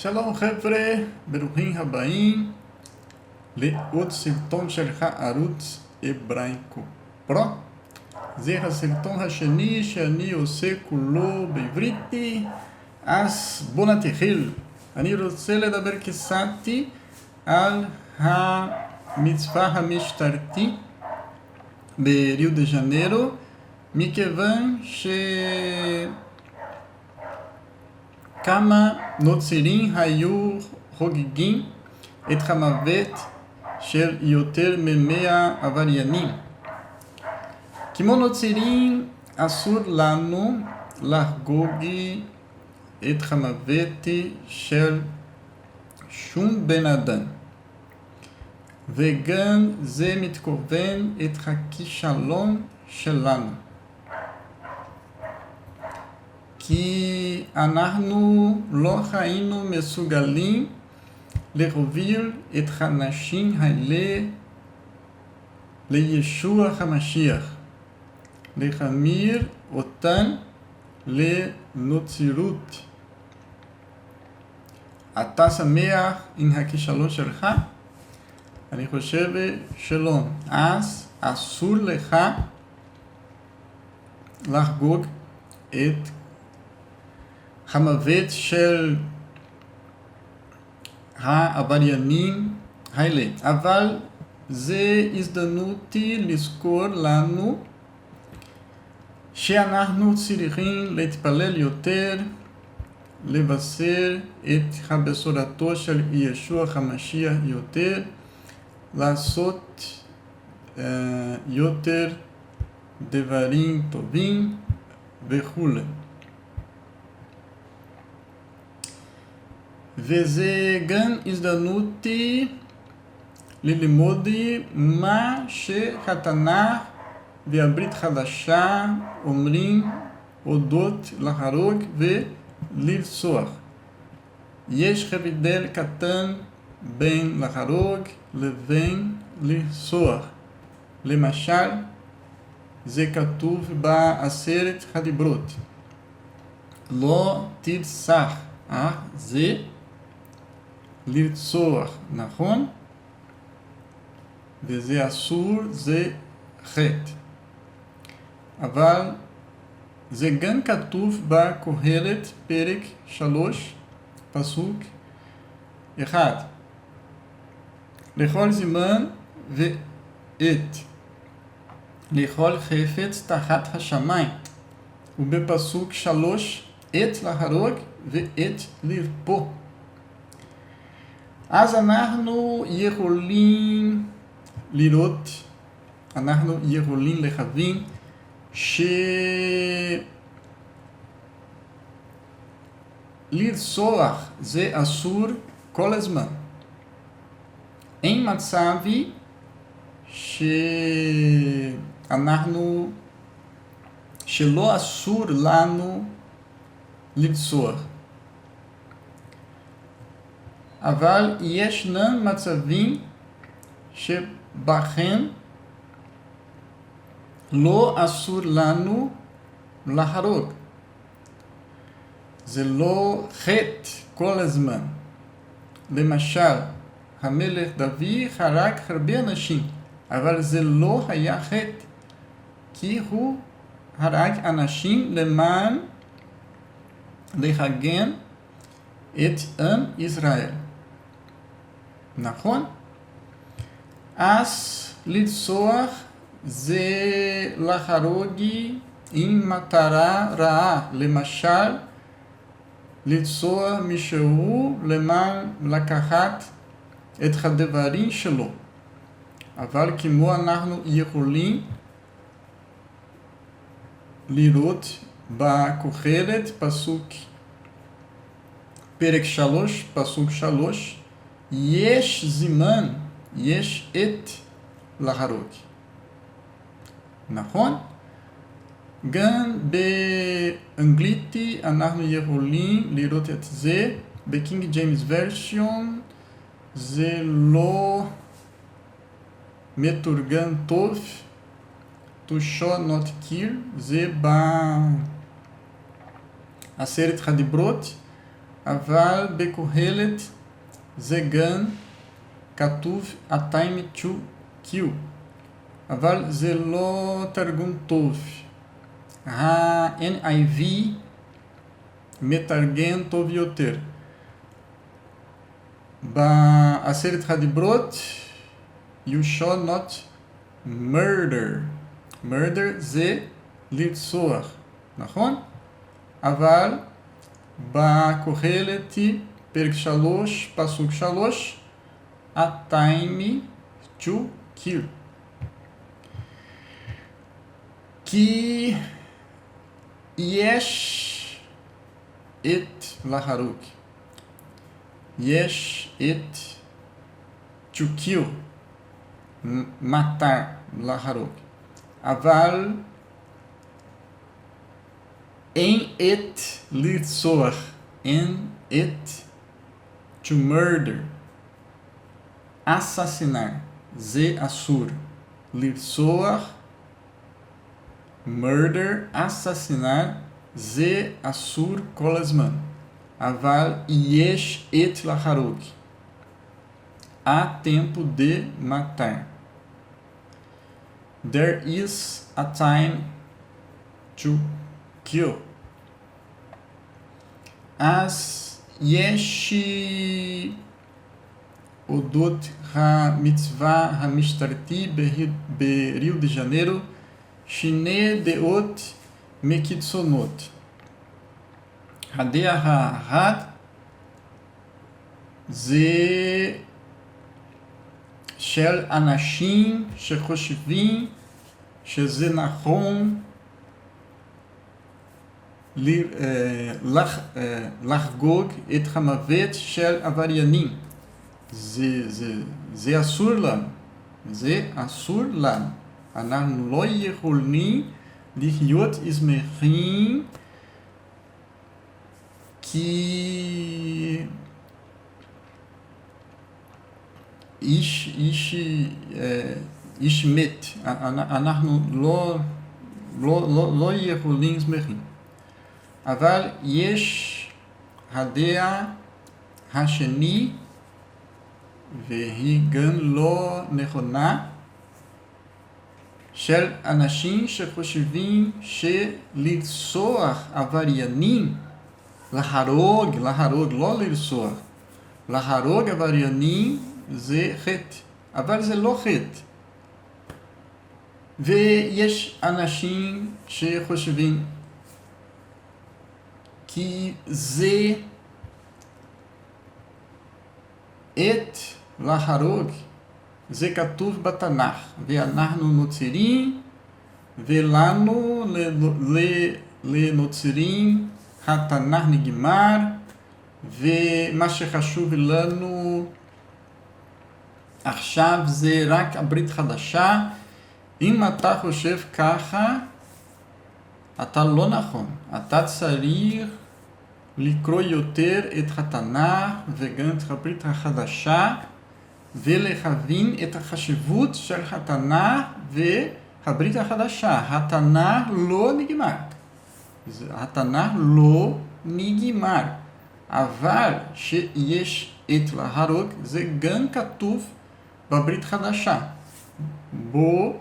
שלום חבר'ה, ברוכים הבאים לעוד סרטון של הערוץ אברהמקו פרו. זה הסרטון השני שאני עושה כולו בעברית, אז בואו נתחיל. אני רוצה לדבר קצת על המצווה המשטרתי בריו דה ז'נרו, מכיוון כמה נוצרים היו חוגגים את המוות של יותר מ100 עבריינים. כמו נוצרים אסור לנו לחגוג את המוות של שום בן אדם, וגם זה מתכוון את הכישלון שלנו, כי אנחנו לא היינו מסוגלים להוביל את האנשים האלה לישוע המשיח, להמיר אותם לנוצרות. אתה שמח עם הכישלון שלך? אני חושב שלא. אז אסור לך לחגוג את המוות של העבריינים האלה. אבל זה הזדמנות לזכור לנו שאנחנו צריכים להתפלל יותר, לבשר את הבשורתו של ישוע המשיח יותר, לעשות יותר דברים טובים וכו'. וזה גם הזדמנות ללמוד מה שהתנ"ך והברית חדשה אומרים אודות להרוג ולרצוח. יש הבדל קטן בין להרוג לבין לרצוח. למשל, זה כתוב בעשרת הדיברות, לא תרצח, זה לרצוח, נכון? וזה אסור, זה חטא. אבל זה גם כתוב בקהלת פרק 3 פסוק 1, לכל זמן ועת, לכל חפץ תחת השמיים. ובפסוק 3, עת להרוג ועת לרפוא. אז אנחנו יכולים לראות, אנחנו יכולים להבין לרצוח זה אסור כל הזמן. אין מצב שלא אסור לנו לרצוח. אבל ישנם מצבים שבהם לא אסור לנו להרוג. זה לא חטא כל הזמן. למשל, המלך דוד הרג הרבה אנשים, אבל זה לא היה חטא, כי הוא הרג אנשים למען להגן את עם ישראל. נכון? אז לרצוח זה להרוג עם מטרה רעה. למשל, לרצוח מישהו למען לקחת את הדברים שלו. אבל כמו אנחנו יכולים לראות בקהלת פרק 3 פסוק 3, יש זמן, יש עת להרוג. נכון? גם באנגלית אנחנו יכולים לראות את זה. בקינג ג'יימס ורסיון זה לא מתורגם טוב. To shall not kill, זה בעשרת הדיברות, אבל בקהלת זה גם כתוב ה-time to kill. אבל זה לא תרגום טוב. ה-NIV מתרגם טוב יותר. בעשרת הדיברות, you shall not murder. murder זה לרצוח, נכון? אבל בקהלת, פרק 3, פסוק 3, ה-time to kill. כי יש את להרוג. יש את to kill, matar, להרוג. אבל אין את לרצוח, אין את to murder. assassinar, זה אסור. לרצוח, murder, assassinar, זה אסור כל הזמן. אבל יש את להרוג. Há tempo de matar. There is a time to kill. אז יש אודות המצווה המשטרתי בריו דה ז'נרו שני דעות מקיצונות. הדעה האחת זה של אנשים שחושבים שזה נכון לחגוג את המוות של עבריינים. זה אסור לנו. זה אסור לנו. אנחנו לא יכולים להיות שמחים כי איש מת. אנחנו לא יכולים שמחים. אבל יש הדעה השני, והיא גם לא נכונה, של אנשים שחושבים שלרצוח עבריינים, להרוג, לא לרצוח, להרוג עבריינים זה חטא, אבל זה לא חטא. ויש אנשים שחושבים כי זה את להרוג, זה כתוב בתנ"ך, ואנחנו נוצרים, ולנו לנוצרים התנ"ך נגמר, ומה שחשוב לנו עכשיו זה רק הברית חדשה. אם אתה חושב ככה, אתה לא נכון. אתה צריך לקרוא יותר את התנ"ך וגם את הברית החדשה, ולהבין את החשיבות של התנ"ך והברית החדשה. התנ"ך לא נגמר. התנ"ך לא נגמר. אבל שיש את להרוג, זה גם כתוב בברית חדשה. בוא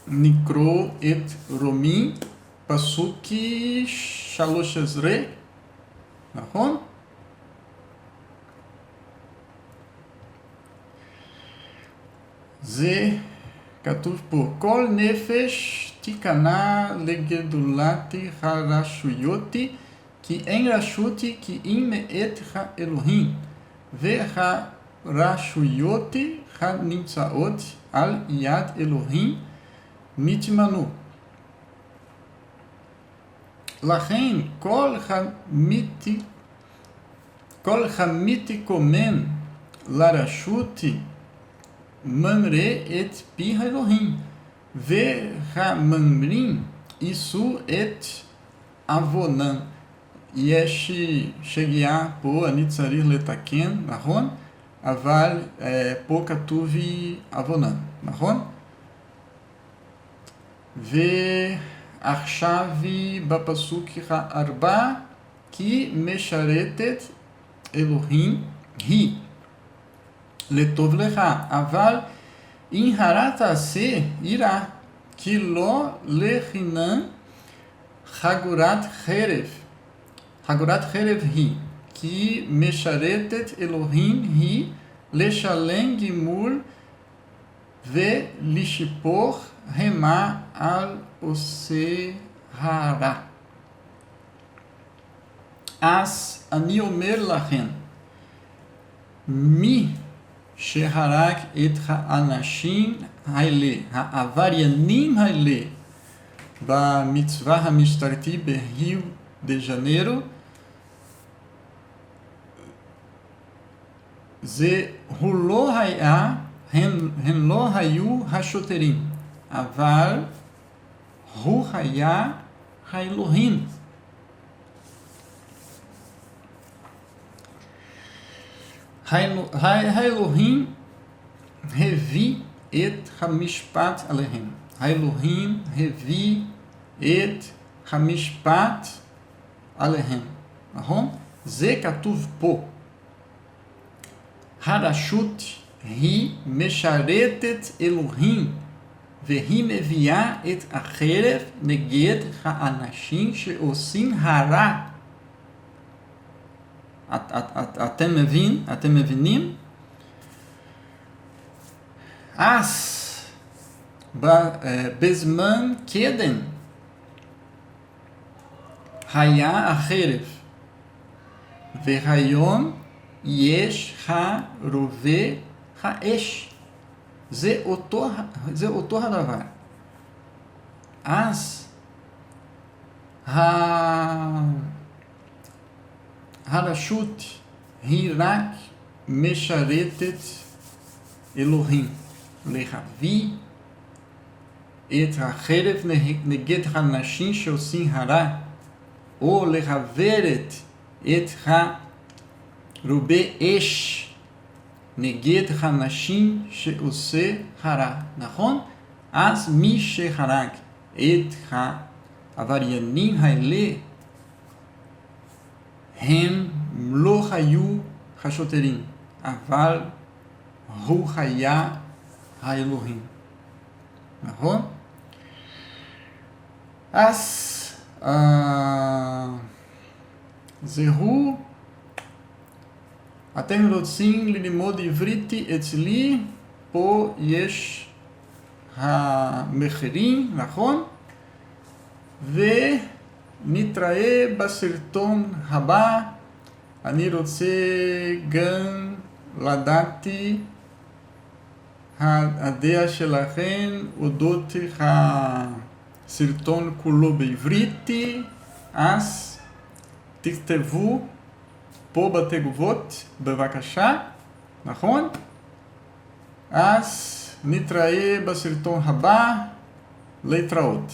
נקרוא את רומי, פסוק 13, נכון? זה כתוב פה, כל נפש תיכנע לגדולת הרשויות, כי אין רשות כי אם מאת האלוהים, והרשויות הנמצאות על יד אלוהים נתמנו. לכן כל המתקומם לרשות ממרה את פי האלוהים, והממרים יישאו את עוונם. יש שגיאה פה, אני צריך לתקן, נכון? אבל פה כתוב עוונם, נכון? ועכשיו בפסוק 4 כי משרתת אלוהים היא לטוב לך, אבל אם הרע תעשה יראה, כי לא לחינם חגורת חרב. חגורת חרב היא, כי משרתת אלוהים היא לשלם גמול ולשפוך המה על עושה הרע. אז אני אומר לכם, מי שהרג את האנשים האלה, העבריינים האלה, במצווה המשטרתי בריו דה ז'ניירו, הוא לא היה, הם לא היו השוטרים, אבל הוא היה האלוהים. האלוהים הביא את המשפט עליהם. האלוהים הביא את המשפט עליהם. נכון? זה כתוב פה. הרשות היא משרתת אלוהים, והיא מביאה את החרב נגד האנשים שעושים הרע. אתם מבינים? אז בזמן קדם היה החרב, והיום יש הרובה האש. זה אותו הדבר. אז הרשות היא רק משרתת אלוהים, להביא את החרב נגד האנשים שעושים הרע, או להעברת את הרובה אש נגד האנשים שעושה הרע, נכון? אז מי שהרג את העבריינים האלה, הם לא היו השוטרים, אבל הוא היה האלוהים, נכון? אז זהו. אתם רוצים ללמוד עברית אצלי, פה יש המחירים, נכון? ונתראה בסרטון הבא. אני רוצה גם לדעת הדעה שלכם אודות הסרטון כולו בעברית, אז תכתבו פה בתגובות בבקשה, נכון? אז נתראה בסרטון הבא, להתראות.